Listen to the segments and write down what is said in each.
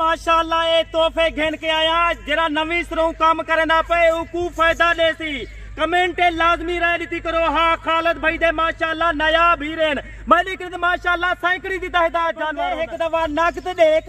माशाअल्लाह ये तोहफे घेन के आया जरा नवी सरों काम करना पे उकू फायदा दे सी कमेंट लाजमी राय दी करो। हाँ खालिद भाई दे माशाअल्लाह नया भीरेन मालिक ने माशाअल्लाह सैकड़ी दी तादाद जानवर एक दफा नकद देख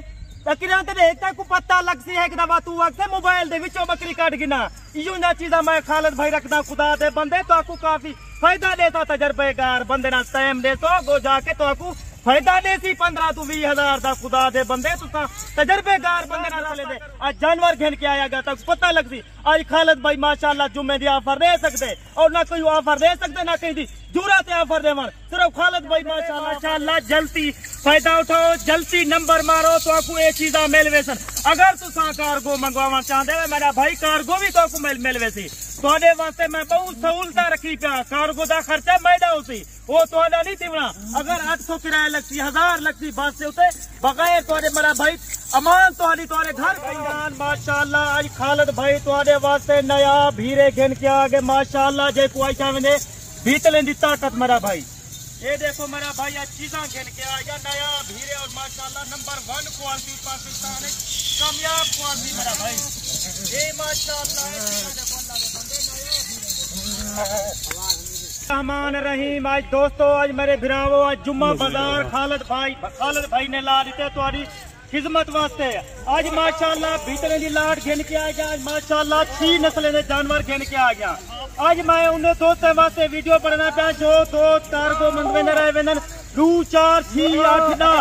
बकरियां ते देख ताकू पता लग सी एक दफा तू वक्त मोबाइल दे विचों बकरी काट गिना इयो ना चीज़ा मैं खालिद भाई रखदा खुदा दे बंदे तो आपको काफी फायदा देता तजर्बेकार बंदे ना टाइम दे तो गो जाके तो आपको फायदा दे सी 15 तो 20 हजार का खुदा दे बंदे तुसा तजर्बेकार बंदे ना ले दे आज जानवर घेन के आया गया तक पता लग सी आज खालिद भाई माशाअल्लाह जुम्मे दी ऑफर दे सकते और ना कोई ऑफर दे सकते ना कहीं दी जरूरत है ऑफर देवन सिर्फ खालिद भाई माशाअल्लाह जल्दी फायदा उठाओ जल्दी नंबर मारो तो आपको ये चीजा मिलवे सन। अगर तुसा कार्गो मंगवाना चाहते हो मेरा भाई कार्गो भी तो आपको मिलवे सी थोड़े वास्ते मैं बहुत सहूलत रखी पिया कार्गो का खर्चा मैदा उसी वो थोड़ा नहीं थिवना अगर 800 किराया लगती 1000 लगती बस से उते बगैर थोड़े मेरा भाई अमान थोड़ी थोड़े घर कल्याण माशाअल्लाह आज खालिद भाई थोड़े वास्ते नया भीरे घेन के आगे माशाअल्लाह जे को आशा में बीतले दी ताकत मेरा भाई ये देखो मेरा भाई आज चीजा घेन के आ गया नया भीरे और माशाअल्लाह नंबर 1 क्वालिटी पाकिस्तान है कामयाब क्वालिटी मेरा भाई ये माशाअल्लाह रहमान रहीम। आज दोस्तों आज मेरे भिरावो आज जुम्मा बाजार खालिद भाई ने ला दी तुम्हारी खिदमत वास्ते आज माशाअल्लाह भीतरे दी लाट घेन के आ गया आज माशाअल्लाह 6 नस्लें दे जानवर घेन के आ गया। आज मैं उन्हें दोस्तों वास्ते वीडियो पढ़ना पाया जो दो कार्गो मंगवे रहे वेंदन 2 4 6 8 9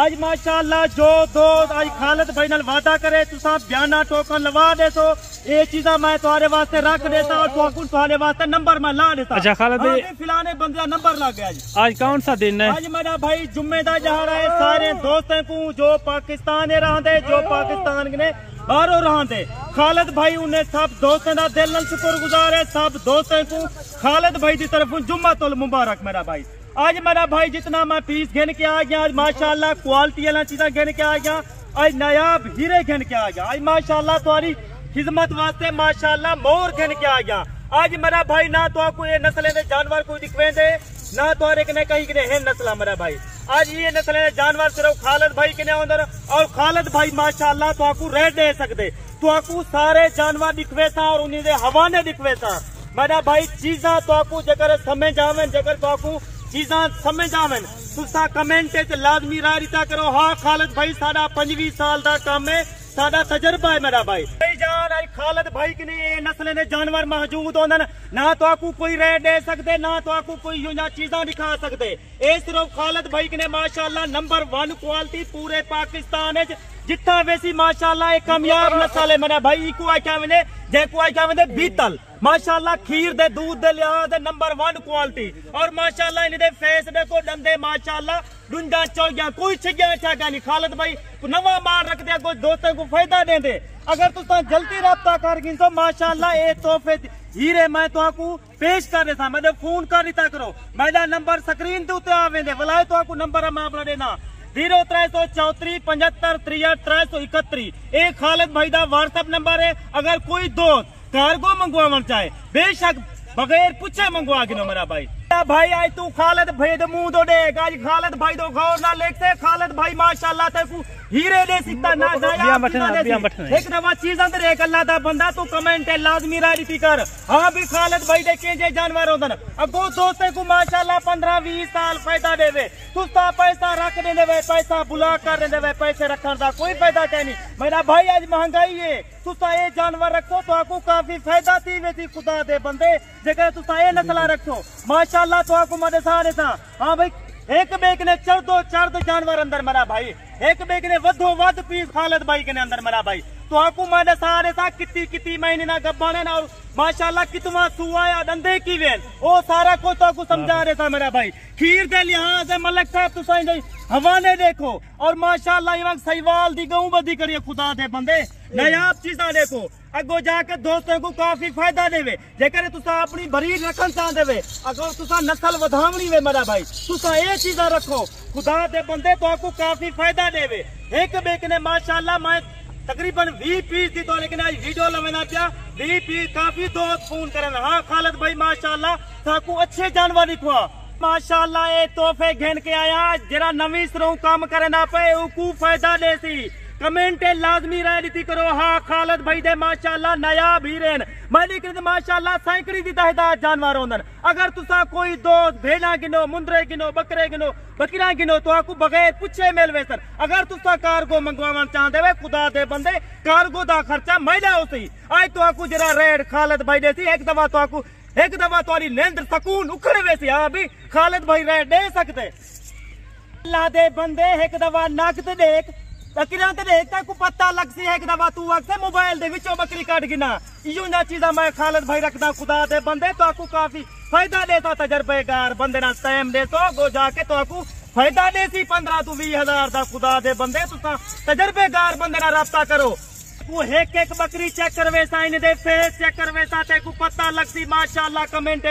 आज माशाअल्लाह जो दो आज खालिद भाई नाल वादा करे तुसा बयाना टोकन लवा दे सो ये चीजा मैं तुम्हारे वास्ते रख देता और तुम्हारे वास्ते नंबर मैं ला देता। अच्छा खालिद भाई फिलाने बंदे नंबर लग गया आज कौन सा दिन है? आज मेरा भाई जुम्मे दा जहां है सारे दोस्तों को जो पाकिस्तान में रहंदे जो पाकिस्तान ने बाहरों रहंदे खालिद भाई उन्हें सब दोस्तों का दिल नाल शुक्रगुजार है सब दोस्तों को खालिद भाई की तरफ जुम्मतुल मुबारक मेरा भाई। आज मेरा भाई जितना मैं पीस घेन के आ गया आज माशाअल्लाह क्वालिटी वाला चीजा घेन के आ गया आज नया हीरे घेन के आ गया आज माशाअल्लाह तुम्हारी खिदमत वास्ते माशाअल्लाह मोर घेन के आ गया। आज मेरा भाई ना तो आपको ये नस्लें दे जानवर कोई दिखवे दे ना तो कहीं है नस्ल मेरा भाई आज ये नस्लें जानवर सिर्फ खालिद भाई के अंदर और खालिद भाई माशाअल्लाह तो आपको रेट दे सकते तो आपको सारे जानवर दिखवे सा और उन्हीं हवाने दिखवे सा मेरा भाई चीजा तो आपको जगह समझ आवे जगह तो आपको चीजा समझ आवे तुसा कमेंट लाजमी राय दिता करो। हाँ खालिद भाई साडा 25 साल का काम है साडा तजर्बा है मेरा भाई जान आज खालिद भाई की नहीं नस्ल ने जानवर मौजूद होंगे ना तो आपको कोई रेट दे सकते ना तो आपको कोई चीजा दिखा सकते ये सिर्फ खालिद भाई की ने माशाअल्लाह नंबर 1 क्वालिटी पूरे पाकिस्तान जितना वैसी माशाअल्लाह एक कामयाब नस्ल है मेरा भाई इको आख्या मैंने देखो आख्या मैंने बीतल माशाअल्लाह खीर दे दूध दे लिहाज नंबर 1 क्वालिटी और माशाअल्लाह इन्हें फेस देखो डंडे माशाअल्लाह डुंडा चौगिया कोई छिग्या ठेका नहीं खालिद भाई नवा मार रख दिया कोई दोस्तों को फायदा दे दे अगर तुम जल्दी रब्ता कर गिन तो माशाअल्लाह ये तोहफे हीरे मैं तो आपको पेश कर रहा था मैं फोन कर दिता करो मेरा नंबर स्क्रीन के उत्ते आवे वलाए तो आपको नंबर मैं अपना देना 0334 75 63 331 ये खालिद भाई का व्हाट्सएप नंबर है। अगर कोई दोस्त कार्गो मंगवाना चाहे बेशक बगैर पूछे मंगवा गिनो मेरा भाई भाई आज तू खालिद भाई दे मुंह दो देख आज खालिद भाई दो गौर ना लेते खालिद भाई माशाअल्लाह तेको हीरे दे सकता ना एक दफा चीज अंदर एक अल्लाह दा बंदा तू कमेंट लाजमी राय दी कर। हाँ भी खालिद भाई दे के जानवर होंदन अगो दोस्ते को माशाअल्लाह 15 20 साल फायदा देवे तुसा पैसा रख देवे पैसा बुला कर देवे पैसे रखने का कोई फायदा क्या नहीं मेरा भाई आज महंगाई है तुसा ये जानवर रखो तो आपको काफी फायदा थी वैसी खुदा दे बंदे जगह तुसा ये नस्ल रखो माशाअल्लाह तो आपको मदे सारे सा। हाँ भाई एक बेग ने चढ़ जानवर अंदर मेरा भाई एक बेग ने वधो वध पीस खालिद भाई के अंदर मेरा भाई तो आपको मदे सारे सा कितनी महीने ना गब्बाने ना और माशाअल्लाह कितना सुआ या दंदे की वेन वो सारा को तो आपको समझा रहे था मेरा भाई खीर दे लिहाज है मलक साहब तुसा हवाने देखो और माशाअल्लाह सहीवाल दी गऊ बदी करिए खुदा दे बंदे नायाब चीजा देखो अगो जाके दोस्तों को काफी फायदा देवे जेकर तुसा अपनी बरीड रखन चाहते वे अगर तुसा नस्ल वधावनी वे मेरा भाई तुसा ये चीजा रखो खुदा दे बंदे तो आपको काफी फायदा देवे एक बेक ने माशाअल्लाह मैं तकरीबन 20 पीस दी तो लेकिन आज वीडियो लवेना पिया 20 पीस काफी दोस्त फोन करन। हाँ खालिद भाई माशाअल्लाह साकू अच्छे जानवर दिखवा माशाअल्लाह ये तोहफे घेन के आया जरा नवी सरों काम करना पे उकू फायदा दे सी कमेंट लाजमी राय दी करो। हाँ खालिद भाई दे माशाअल्लाह नायाब हीरेन मालिक ने माशाअल्लाह सैकड़ी दी तादाद जानवर होंदन। अगर तुसा कोई दोस्त भेड़ा गिनो, मुंदरे गिनो, बकरे गिनो, बकरियां गिनो तो आपको बगैर पुछे मिलवे सर। अगर तुसा कार्गो मंगवावन चाहते वे खुदा दे बंदे कार्गो दा खर्चा मैला हो सही। आज तो आपको जरा रेड खालिद भाई दे सी एक दफा तो आपको एक दफा तुम्हारी नींद सकून उखड़ वैसे। हाँ भी खालिद भाई रेड दे सकते। अल्लाह दे बंदे एक दफा नक ते देख बकरियां ते देख को पता लग सी। एक दफा तू वक्त मोबाइल दे विचों बकरी काट गिना। इयो ना चीजा मैं खालिद भाई रखदा खुदा दे बंदे तो आपको काफी फायदा देता। तजर्बेकार बंदे ना टाइम दे तो गो जाके तो आपको फायदा दे सी 15 तो 20 हजार दा। खुदा दे बंदे तुसा तजर्बेकार बंदे ना राब्ता करो। वो एक एक बकरी चेक करवे सा, इन दे फेस चेक करवे सा ते को पता लग सी माशाअल्लाह। कमेंट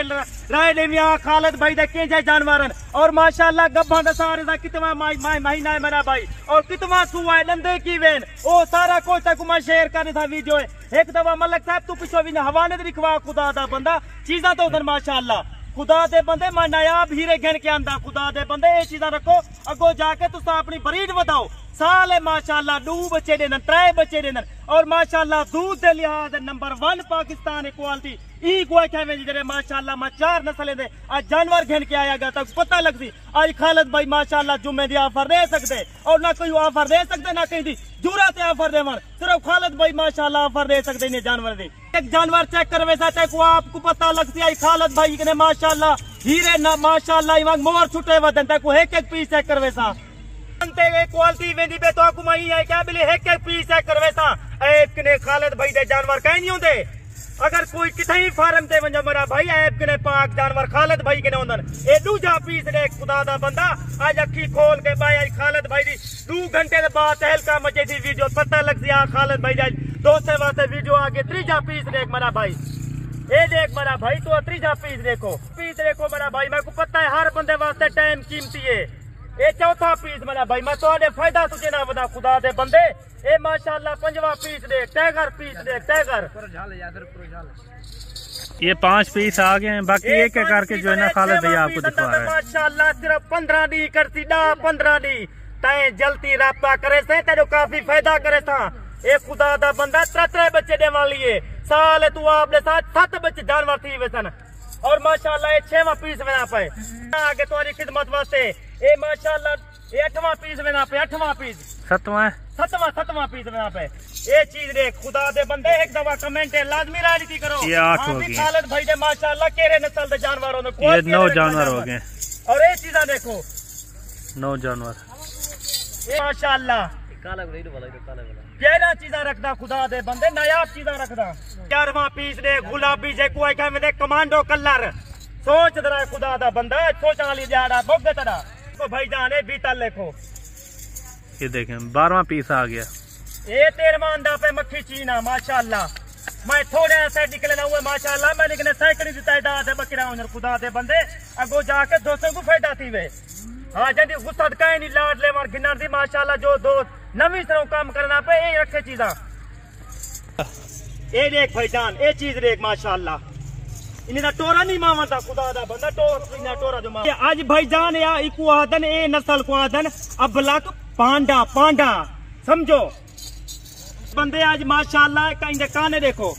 राय दे मियां खालिद भाई दे के जानवरन और माशाअल्लाह गब्बा दा सारे दा कितना महीना है मेरा भाई और कितना सुआ है लंदे की वेन ओ सारा कुछ तक मैं शेयर करने था वीडियो है। एक दफा मलक साहब तू पिछो भी हवाले दे लिखवा खुदा दा बंदा चीजा तो उधर माशाअल्लाह खुदा दे बंदे मैं नायाब हीरे गिन के आंदा। खुदा दे बंदे ये चीजा रखो अगो जाके तुसा अपनी ब्रीड बताओ। साल है माशाअल्लाह 2 बच्चे देन 3 बच्चे देन और माशाअल्लाह दूध दे लिहाज नंबर 1 पाकिस्तान क्वालिटी ई कोई कहवे जरे माशाअल्लाह मैं 4 नस्लें दे आज जानवर घेन के आया गया तक पता लग सी। आज खालिद भाई माशाअल्लाह जुम्मे दी ऑफर दे सकते और ना कोई ऑफर दे सकते ना कहीं दी जरूरत है ऑफर देवन। सिर्फ खालिद भाई माशाअल्लाह ऑफर दे सकते ने जानवर दे। एक जानवर चेक करवे सा को आपको पता लग सी। आज खालिद भाई ने माशाअल्लाह हीरे ना माशाअल्लाह मोर छुटे वदन तक एक एक पीस चेक करवे सा क्वालिटी वेंदी पे तो आपको मही है क्या बिले एक एक पीस चेक करवे सा। ऐप ने खालिद भाई दे जानवर कहीं नहीं होंदे। अगर कोई किथे फार्म ते वंजा मेरा भाई ऐप के पाक जानवर खालिद भाई के होंदन। ए दूजा पीस दे खुदा दा बंदा आज अखी खोल के भाई आज खालिद भाई दी 2 घंटे दे बाद तहलका मजे दी वीडियो पता लग सी। खालिद भाई दे दोस्ते वास्ते वीडियो आगे त्रीजा पीस देख मेरा भाई ए देख मेरा भाई तो त्रीजा पीस देखो मेरा भाई मेरे को पता है हर बंदे वास्ते टाइम कीमती है। ए चौथा पीस मेरा भाई मैं तो फायदा तुझे ना बता खुदा दे बंदे ए माशाअल्लाह 5वां पीस देख टाइगर पीस देख टाइगर ये 5 पीस आ गए हैं बाकी एक एक करके जो है ना खालिद भैया आपको दिखा रहा है। माशाअल्लाह सिर्फ 15 दी करती 15 दी तय जल्दी राब्ता करे से तेरे काफी फायदा करे था। ए खुदा दा बंदा 3 बच्चे दे वाली है साल तू आपने साथ 7 बच्चे जानवर थी वैसन और माशाअल्लाह 6वां पीस बना पाए आगे तुम्हारी खिदमत वास्ते। ए माशाअल्लाह 8वां पीस बना पे 8वां पीस 7वां पीस बना पे। ये चीज देख खुदा दे बंदे एक दफा कमेंट लाजमी राजनीति करो। ये 8 हो गई खालिद भाई दे माशाअल्लाह केरे नस्ल दे जानवर हो ये 9 जानवर हो गए और ये चीजा देखो 9 जानवर माशाअल्लाह केरा चीजा रखदा खुदा दे बंदे नायाब चीजा रखदा। 4वां पीस दे गुलाबी जे कोई कहे दे कमांडो कलर सोच दरा खुदा दा बंदा सोचने वाली दिहाड़ा बोगे तड़ा को भाई जाने बीतल देखो। ये देखें 12वां पीस आ गया। ये 13वां अंडा पे मक्खी चीना माशाअल्लाह मैं थोड़े ऐसे निकले ना हुए माशाअल्लाह मैं लेकिन सैकड़ी दी तादाद है बकरा उधर खुदा दे बंदे अगो जाके दोस्तों को फायदा थी वे। हाँ जल्दी गुस्सा कहीं नहीं लाड ले मार गिनर दी माशाअल्लाह जो दोस्त नवी तरह काम करना पे ये रखे चीजा। ये देख भाईजान ये चीज देख माशाअल्लाह इन्हें टोरा नहीं मावता खुदा दा बंदा टोरा जो मार आज भाईजान या इको आदन ए नस्ल को आदन अबलक पांडा समझो बंदे आज माशाअल्लाह कहीं दे काने देखो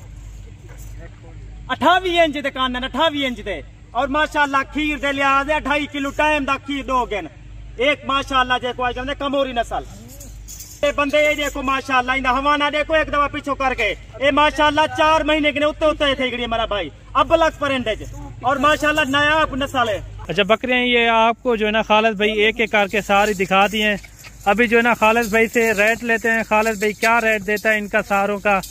28 इंच दे कान 28 इंच दे और माशाअल्लाह खीर दे लिहाज 2.5 किलो टाइम दा खीर दोगे एक माशाअल्लाह जे को आज कमोरी नस्ल बंदे ये देखो माशाअल्लाह इन हवाना देखो एक दफा पीछो करके ये माशाअल्लाह 4 महीने के उत्ते थे गई मेरा भाई अब लग परेंडेज और माशाअल्लाह नया नस्ल है। अच्छा बकरियां ये आपको जो है ना खालिद भाई एक एक करके सारी दिखा दी हैं। अभी जो है ना खालिद भाई से रेट लेते हैं। खालिद भाई क्या रेट देता है इनका सारों का।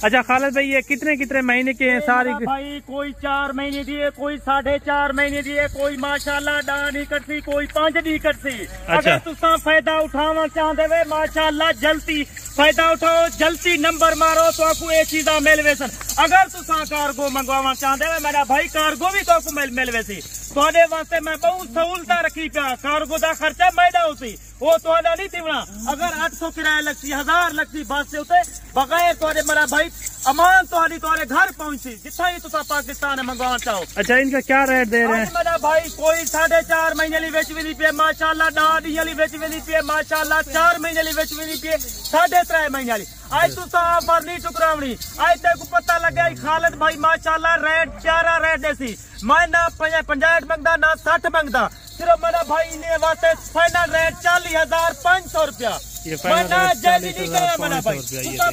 अच्छा खालिद भाई ये कितने महीने के हैं सारी भाई कोई 4 महीने दिए कोई 4.5 महीने दिए कोई माशाअल्लाह डा नहीं करती कोई 5 नहीं करती। अगर तुसा फायदा उठाना चाहते वे माशाअल्लाह जल्दी फायदा उठाओ जल्दी नंबर मारो तो आपको ये चीजा मिलवे सन। अगर तुसा कार्गो मंगवाना चाहते वे मेरा भाई कार्गो भी तो मिलवे सी थोड़े वास्ते मैं बहुत सहूलत रखी पिया कार्गो का खर्चा मैदा उसी वो तो नहीं थी। अगर 800 किराया लगती 1000 लगती बस से उते बगैर थोड़े मेरा भाई अमान तुम्हारे घर पहुंची जिथा ही तुसा पाकिस्तान मंगवाना चाहो। अच्छा, इनका क्या रेट दे रहे हैं? मेरा भाई कोई 4.5 महीने ली बेच भी नहीं पे माशाल्लाह, 10 डी ली बेच भी नहीं पे माशाल्लाह, 4 महीने ली बेच भी नहीं पे, 3.5 महीने ली। आज तुसा ऑफर नहीं टुकरावनी, आज तेरे को पता लगे खालिद भाई माशाल्लाह रेट प्यारा रेट देसी। मैं ना 65 मंगदा ना 60 मंगदा, सिर्फ मेरा भाई ने वास्ते फाइनल रेट 40,500 रुपया।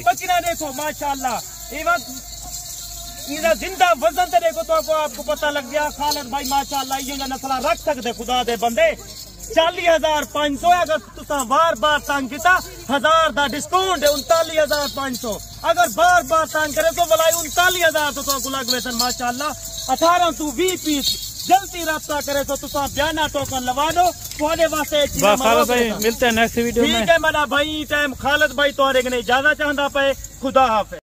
बकरा देखो माशाल्लाह, जिंदा वजन तो देखो तो आपको पता लग गया। खालिद भाई माशाल्लाह ये नस्ल रख सकते खुदा दे बंदे। 40,500 अगर तुसा बार बार तंग किया 1000 का डिस्काउंट है 39,500। अगर बार बार तंग करे तो भलाई 39,000 तो लग वेतन माशाल्लाह। 18 to 20 पीस जल्दी रब्ता करे तो तुसा बयाना टोकन लगा दो थोड़े वास्ते। खालिद भाई मिलते हैं नेक्स्ट वीडियो में। ठीक है मेरा भाई टाइम खालिद भाई तोरे ने इजाजत चाहता पे। खुदा हाफिज।